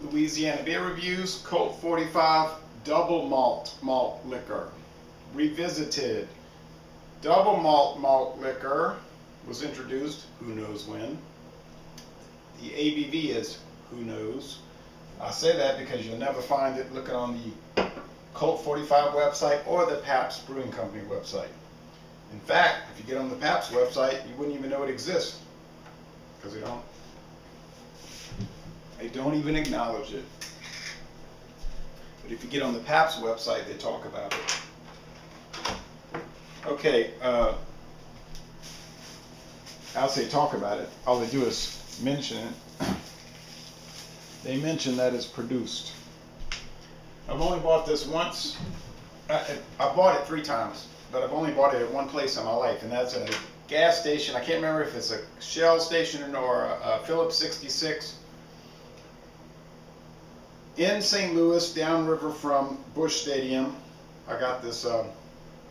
Louisiana beer reviews. Colt 45 double malt liquor. Revisited. Double malt liquor was introduced, who knows when. The ABV is who knows. I say that because you'll never find it looking on the Colt 45 website or the Pabst Brewing Company website. In fact, if you get on the Pabst website, you wouldn't even know it exists, because they don't even acknowledge it. But if you get on the Pabst website, they talk about it. Okay, I'll say talk about it. All they do is mention it. They mention that it's produced. I've only bought this once. I bought it 3 times, but I've only bought it at one place in my life, and that's at a gas station. I can't remember if it's a Shell station or a Phillips 66. In St. Louis, downriver from Busch Stadium. I got this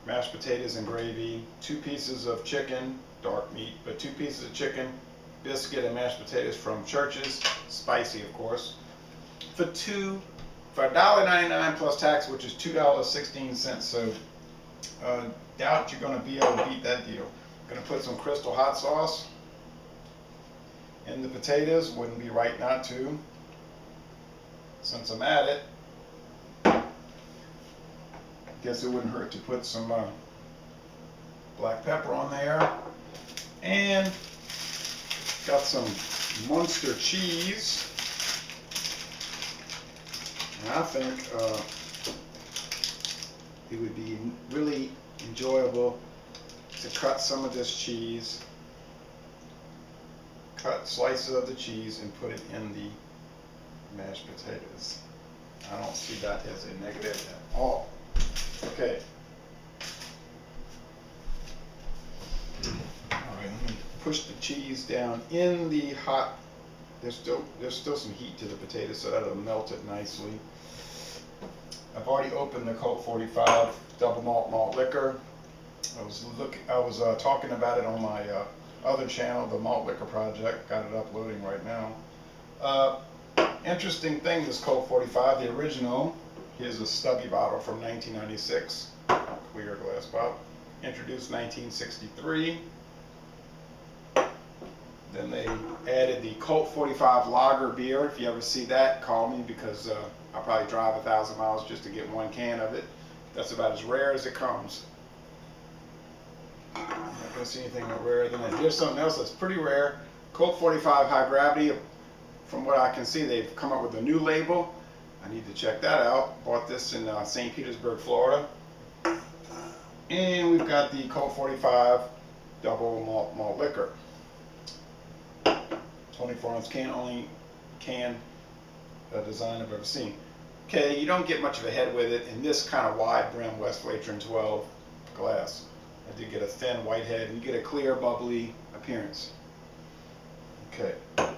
mashed potatoes and gravy, 2 pieces of chicken, dark meat, but 2 pieces of chicken, biscuit and mashed potatoes from Church's, spicy of course, for $1.99 plus tax, which is $2.16. So doubt you're going to be able to beat that deal. Going to put some Crystal hot sauce in the potatoes. Wouldn't be right not to. Since I'm at it, guess it wouldn't hurt to put some black pepper on there. And got some Munster cheese. And I think it would be really enjoyable to cut some of this cheese, cut slices of the cheese and put it in the mashed potatoes. I don't see that as a negative at all. Okay. All right, let me push the cheese down in the hot. There's still some heat to the potatoes, so that'll melt it nicely. I've already opened the Colt 45 double malt liquor. I was talking about it on my other channel, the Malt Liquor Project. Got it uploading right now. Interesting thing, this Colt 45, the original. Here's a stubby bottle from 1996, clear glass bottle. Introduced 1963. Then they added the Colt 45 lager beer. If you ever see that, call me, because I'll probably drive 1,000 miles just to get 1 can of it. That's about as rare as it comes. I'm not going to see anything more rare than that. Here's something else that's pretty rare. Colt 45 high gravity. From what I can see, they've come up with a new label. I need to check that out. Bought this in St. Petersburg, Florida. And we've got the Colt 45 double malt liquor. 24-ounce can, only can design I've ever seen. Okay, you don't get much of a head with it in this kind of wide brim West Latron 12 glass. I did get a thin white head, and you get a clear, bubbly appearance. Okay,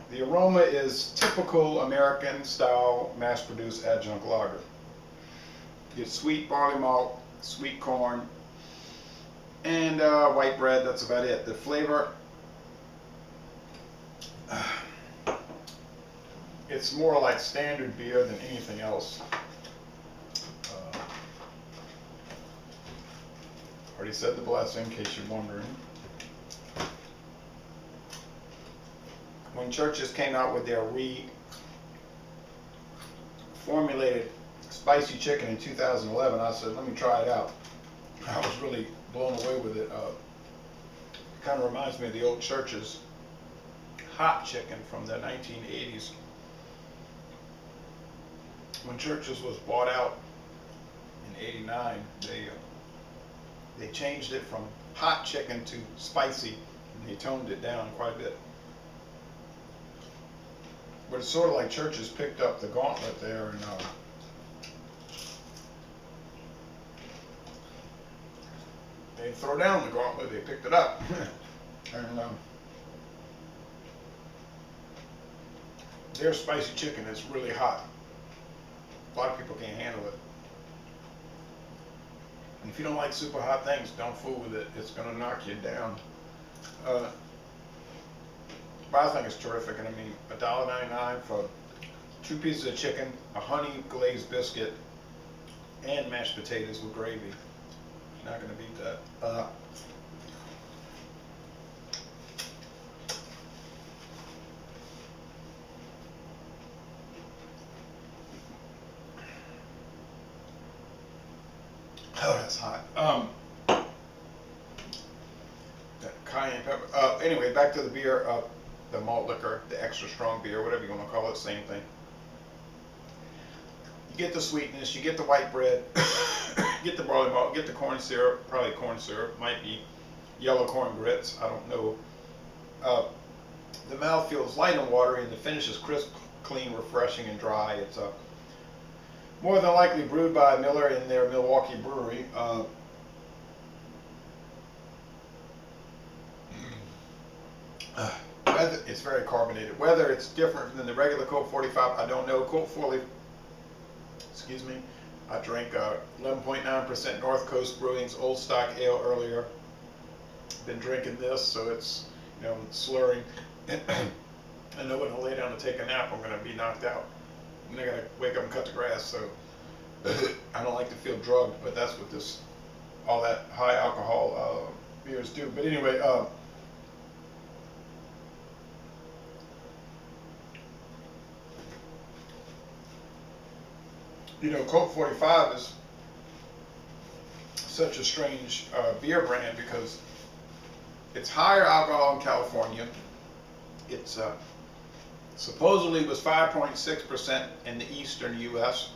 the aroma is typical American style mass-produced adjunct lager. You get sweet barley malt, sweet corn, and white bread. That's about it. The flavor, it's more like standard beer than anything else. Already said the blessing, in case you're wondering. When Church's came out with their reformulated spicy chicken in 2011, I said, let me try it out. I was really blown away with it. It kind of reminds me of the old Church's hot chicken from the 1980s. When Church's was bought out in '89, they changed it from hot chicken to spicy, and they toned it down quite a bit. But it's sort of like Church's picked up the gauntlet there, and they didn't throw down the gauntlet, they picked it up. And their spicy chicken is really hot. A lot of people can't handle it. And if you don't like super hot things, don't fool with it. It's going to knock you down. But I think it's terrific. And I mean, $1.99 for 2 pieces of chicken, a honey glazed biscuit, and mashed potatoes with gravy. Not gonna beat that. Oh, that's hot. That cayenne pepper. Anyway, back to the beer. The malt liquor, the extra strong beer, whatever you want to call it, same thing. You get the sweetness, you get the white bread, get the barley malt, get the corn syrup, probably corn syrup, might be yellow corn grits, I don't know. The mouth feels light and watery, and the finish is crisp, clean, refreshing, and dry. It's more than likely brewed by Miller in their Milwaukee brewery. It's very carbonated. Whether it's different than the regular Colt 45, I don't know. Colt 40, excuse me, I drank 11.9% North Coast Brewing's Old Stock Ale earlier. Been drinking this, so it's, you know, slurring. I know when I lay down to take a nap, I'm going to be knocked out. And I got to wake up and cut the grass, so I don't like to feel drugged, but that's what this, all that high alcohol beers do. But anyway, you know, Colt 45 is such a strange beer brand because it's higher alcohol in California. It's supposedly was 5.6% in the eastern U.S.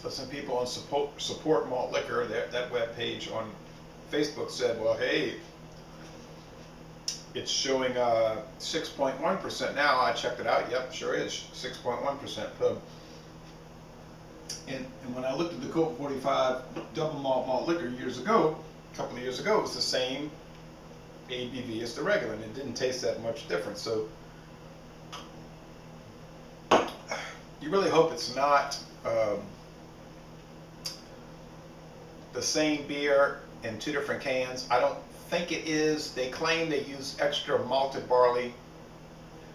But some people on support malt liquor, that web page on Facebook said, well, hey, it's showing 6.1% now. I checked it out. Yep, sure is 6.1% pub. And when I looked at the Colt 45 double malt liquor years ago, a couple of years ago, it was the same ABV as the regular, and it didn't taste that much different. So you really hope it's not the same beer in 2 different cans. I don't think it is. They claim they use extra malted barley.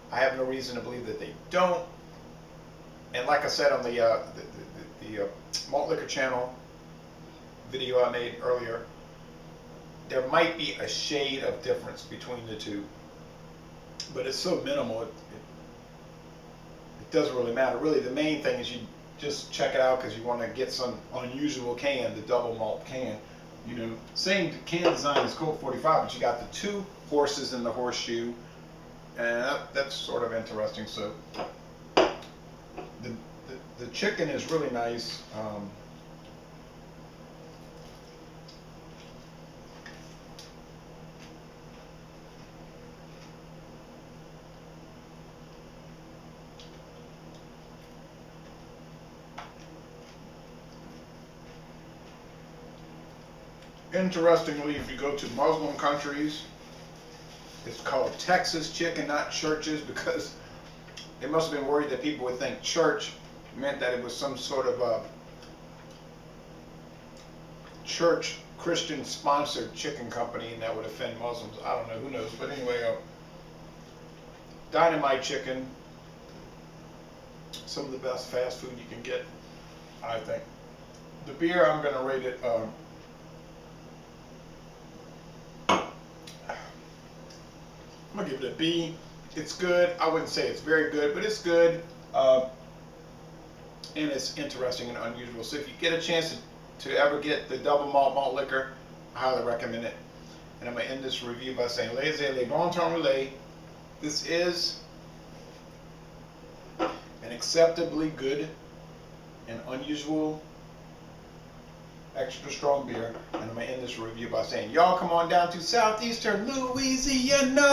I have no reason to believe that they don't. And like I said on the Malt Liquor Channel video I made earlier, there might be a shade of difference between the two, but it's so minimal, it doesn't really matter. Really, the main thing is you just check it out because you want to get some unusual can, the double malt can. You know, same can design as Colt 45, but you got the 2 horses in the horseshoe, and that's sort of interesting. So the chicken is really nice. Interestingly, if you go to Muslim countries, it's called Texas chicken, not churches, because they must have been worried that people would think church meant that it was some sort of a church Christian sponsored chicken company, and that would offend Muslims. I don't know, who knows. But anyway, dynamite chicken, some of the best fast food you can get, I think. The beer, I'm going to rate it I'm going to give it a B. It's good. I wouldn't say it's very good, but it's good. And it's interesting and unusual. So if you get a chance to ever get the double malt liquor, I highly recommend it. And I'm going to end this review by saying, les bon temps roulés. This is an acceptably good and unusual extra strong beer. And I'm going to end this review by saying, y'all come on down to southeastern Louisiana.